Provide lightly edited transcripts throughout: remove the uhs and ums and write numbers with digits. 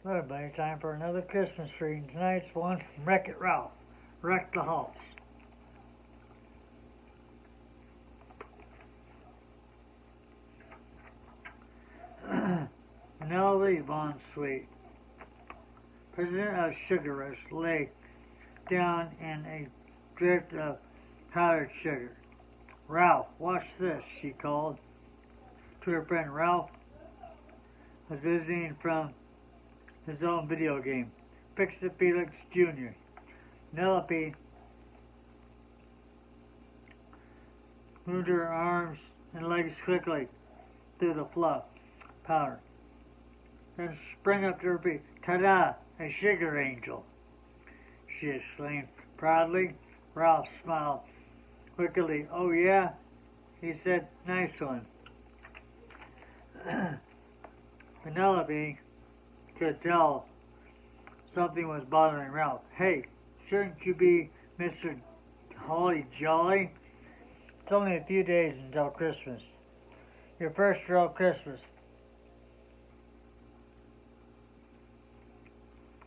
Well, everybody, time for another Christmas reading. Tonight's one from Wreck-It Ralph. Wreck the House. Vanellope Von Sweet, president of Sugar Rush, lay down in a drift of powdered sugar. Ralph, watch this, she called to her friend. Ralph was visiting from his own video game, Pixie Felix Jr. Vanellope moved her arms and legs quickly through the fluff powder, then sprang up to her feet. Ta-da! A sugar angel, she exclaimed proudly. Ralph smiled wickedly. Oh yeah? He said, nice one. Vanellope could tell something was bothering Ralph. Hey, shouldn't you be Mr. Holly Jolly? It's only a few days until Christmas. Your first real Christmas.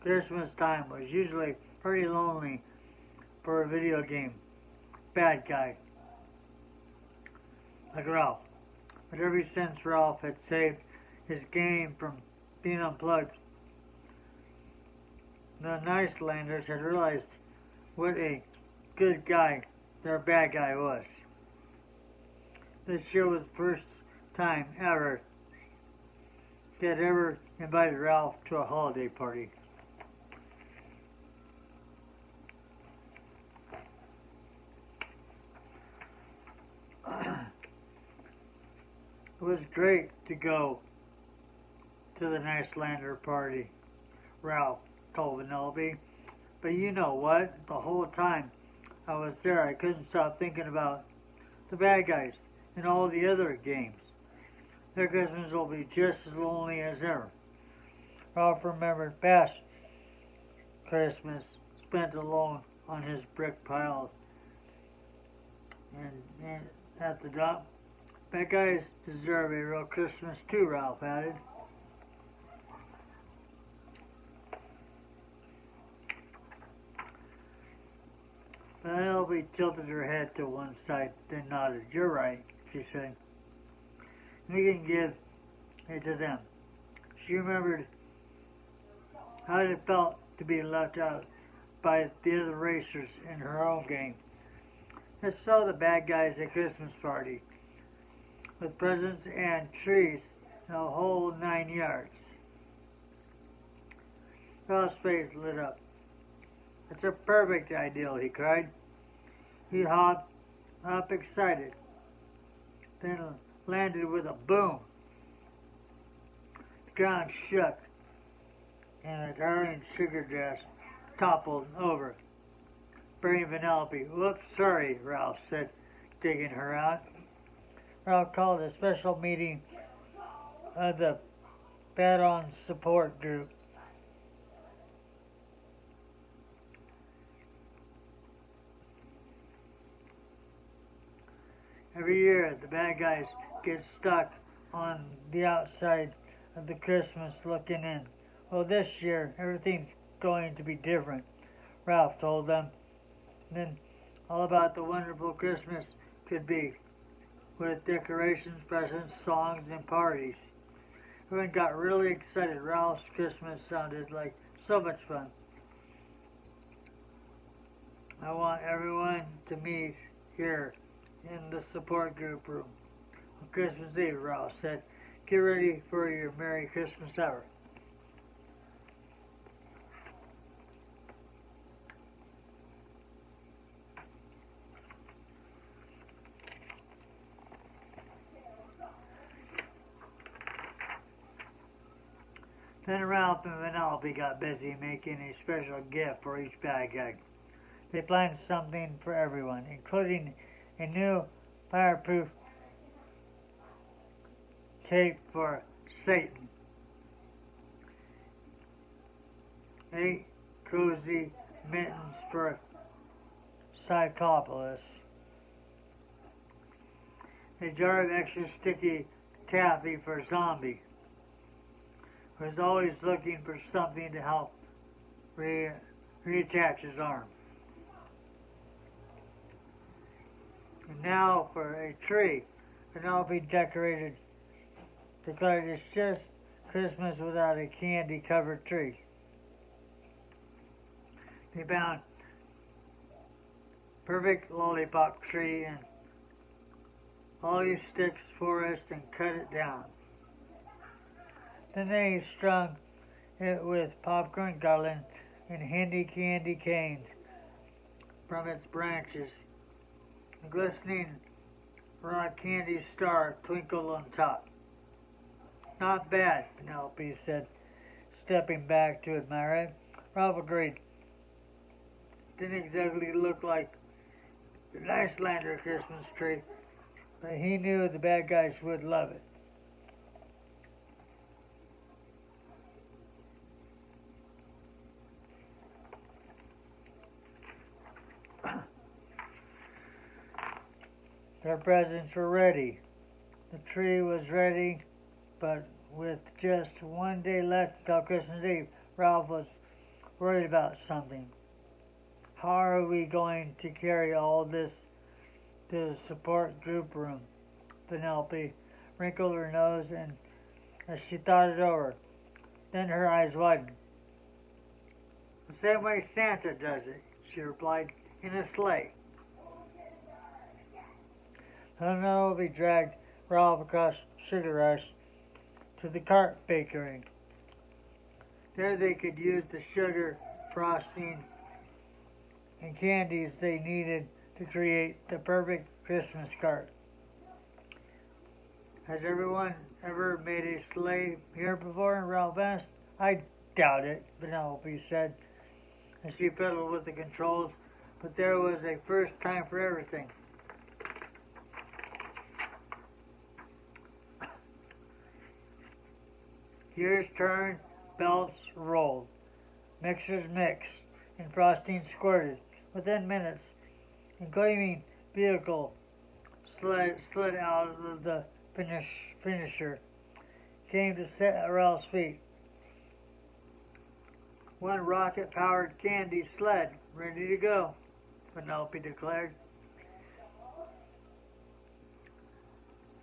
Christmas time was usually pretty lonely for a video game bad guy like Ralph. But ever since Ralph had saved his game from being unplugged, the Nicelanders had realized what a good guy their bad guy was. This year was the first time ever they had ever invited Ralph to a holiday party. It was great to go to the Nicelander party, Ralph told Vanellope. But you know what? The whole time I was there, I couldn't stop thinking about the bad guys and all the other games. Their Christmas will be just as lonely as ever. Ralph remembered past Christmas spent alone on his brick pile and at the dump. Bad guys deserve a real Christmas too, Ralph added. Vanellope tilted her head to one side, then nodded. You're right, she said. We can give it to them. She remembered how it felt to be left out by the other racers in her own game. They saw the bad guys at Christmas party, with presents and trees and a whole 9 yards. Ralph's face lit up. It's a perfect idea, he cried. He hopped up excited, then landed with a boom. The ground shook, and the darling sugar dress toppled over, burying Vanellope. Whoops, sorry, Ralph said, digging her out. Ralph called a special meeting of the Bad-On support group. Every year, the bad guys get stuck on the outside of the Christmas looking in. Well, this year, everything's going to be different, Ralph told them. And then all about the wonderful Christmas could be, with decorations, presents, songs, and parties. Everyone got really excited. Ralph's Christmas sounded like so much fun. I want everyone to meet here in the support group room on Christmas Eve, Ralph said. Get ready for your Merry Christmas hour. Then Ralph and Vanellope got busy making a special gift for each bad guy. They planned something for everyone, including a new fireproof cape for Satan, 8 cozy mittens for Psychopolis, a jar of extra sticky taffy for Zombie, was always looking for something to help reattach his arm. And now for a tree. Penelope declared it's just Christmas without a candy-covered tree. They found perfect lollipop tree in holly sticks forest and cut it down. Then they strung it with popcorn garland and handy candy canes from its branches. A glistening rock candy star twinkled on top. Not bad, Penelope said, stepping back to admire it. Ralph agreed. Didn't exactly look like the Nicelander Christmas tree, but he knew the bad guys would love it. Their presents were ready. The tree was ready, but with just one day left until Christmas Eve, Ralph was worried about something. How are we going to carry all this to the support group room? Penelope wrinkled her nose and as she thought it over. Then her eyes widened. The same way Santa does it, she replied, in a sleigh. Penelope dragged Ralph across Sugar Rush to the cart bakery. There they could use the sugar, frosting, and candies they needed to create the perfect Christmas cart. Has everyone ever made a sleigh here before? Ralph asked. I doubt it, Penelope said, as she fiddled with the controls, but there was a first time for everything. Gears turned, belts rolled, mixers mixed, and frosting squirted. Within minutes, a gleaming vehicle slid out of the finisher, came to sit at Ralph's feet. One rocket-powered candy sled, ready to go, Penelope declared.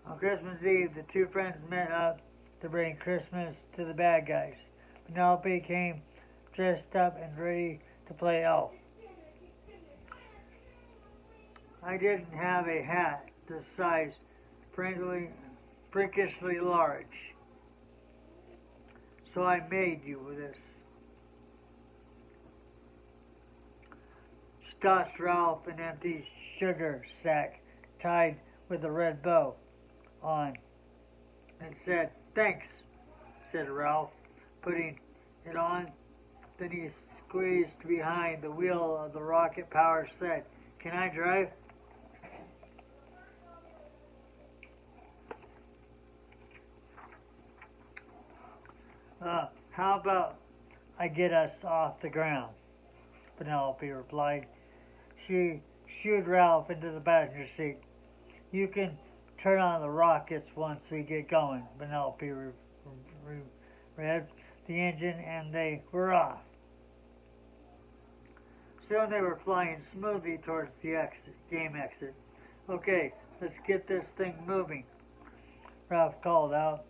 On Christmas Eve, the two friends met up to bring Christmas to the bad guys. Penelope came dressed up and ready to play elf. I didn't have a hat this size, freakishly large, so I made you with this. She tossed Ralph an empty sugar sack tied with a red bow on and said, "Thanks," said Ralph, putting it on. Then he squeezed behind the wheel of the rocket-powered sled. "Can I drive?" How about I get us off the ground?" Penelope replied. She shooed Ralph into the passenger seat. "You can turn on the rockets once we get going," Penelope revved the engine, and they were off. Soon they were flying smoothly towards the game exit. "Okay, let's get this thing moving," Ralph called out,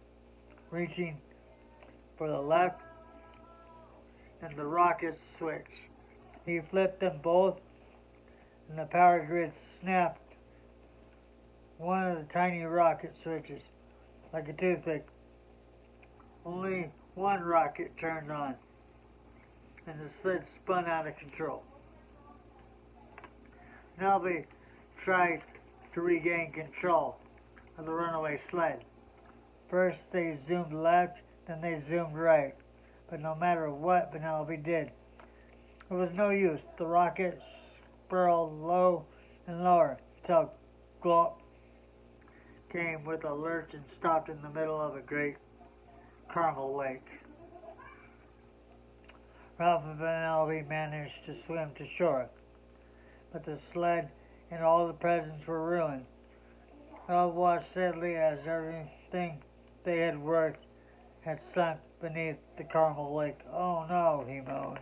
reaching for the left and the rocket switch. He flipped them both, and the power grid snapped one of the tiny rocket switches, like a toothpick. Only one rocket turned on, and the sled spun out of control. Now they tried to regain control of the runaway sled. First they zoomed left, then they zoomed right. But no matter what Penelope did, it was no use. The rocket spiraled low and lower until glop came with a lurch and stopped in the middle of a great caramel lake. Ralph and Penelope managed to swim to shore, but the sled and all the presents were ruined. Ralph watched sadly as everything they had worked had sunk beneath the Carmel Lake. Oh no, he moaned.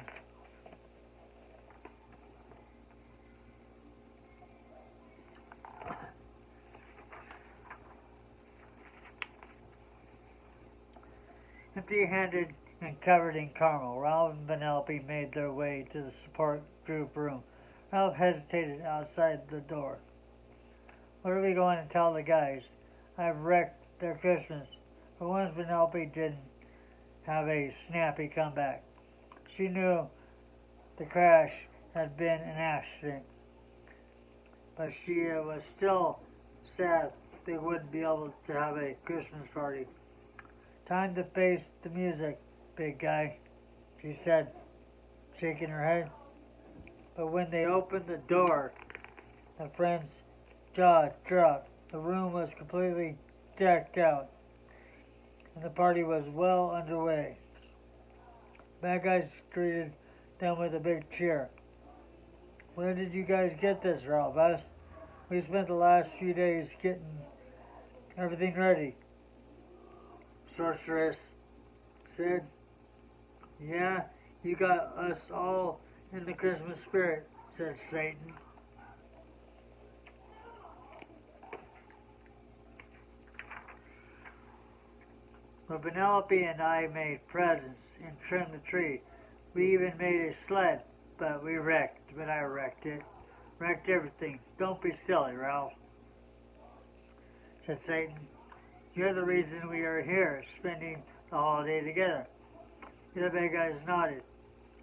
Empty-handed and covered in caramel, Ralph and Penelope made their way to the support group room. Ralph hesitated outside the door. What are we going to tell the guys? I've wrecked their Christmas. For once, Penelope didn't have a snappy comeback. She knew the crash had been an accident, but she was still sad they wouldn't be able to have a Christmas party. Time to face the music, big guy, she said, shaking her head. But when they opened the door, the friend's jaw dropped. The room was completely decked out, and the party was well underway. Bad guys greeted them with a big cheer. Where did you guys get this, Ralph asked. We spent the last few days getting everything ready, Sorceress said. Yeah, you got us all in the Christmas spirit, said Satan. But Penelope and I made presents and trimmed the tree. We even made a sled, but I wrecked it. Wrecked everything. Don't be silly, Ralph, said Satan. You're the reason we are here, spending the holiday together. The other bad guys nodded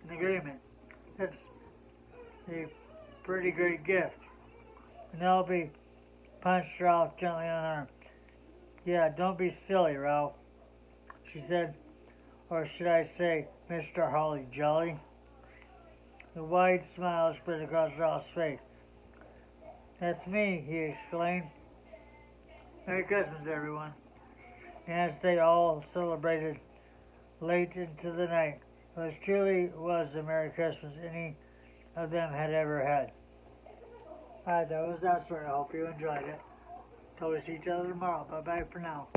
in agreement. That's a pretty great gift. Penelope punched Ralph gently on the arm. Yeah, don't be silly, Ralph, she said. Or should I say, Mr. Holly Jolly? The wide smile spread across Ralph's face. That's me, he exclaimed. Merry Christmas, everyone. And as they all celebrated late into the night, it truly was the Merry Christmas any of them had ever had. Alright, that was that story. I hope you enjoyed it. Till we see each other tomorrow. Bye-bye for now.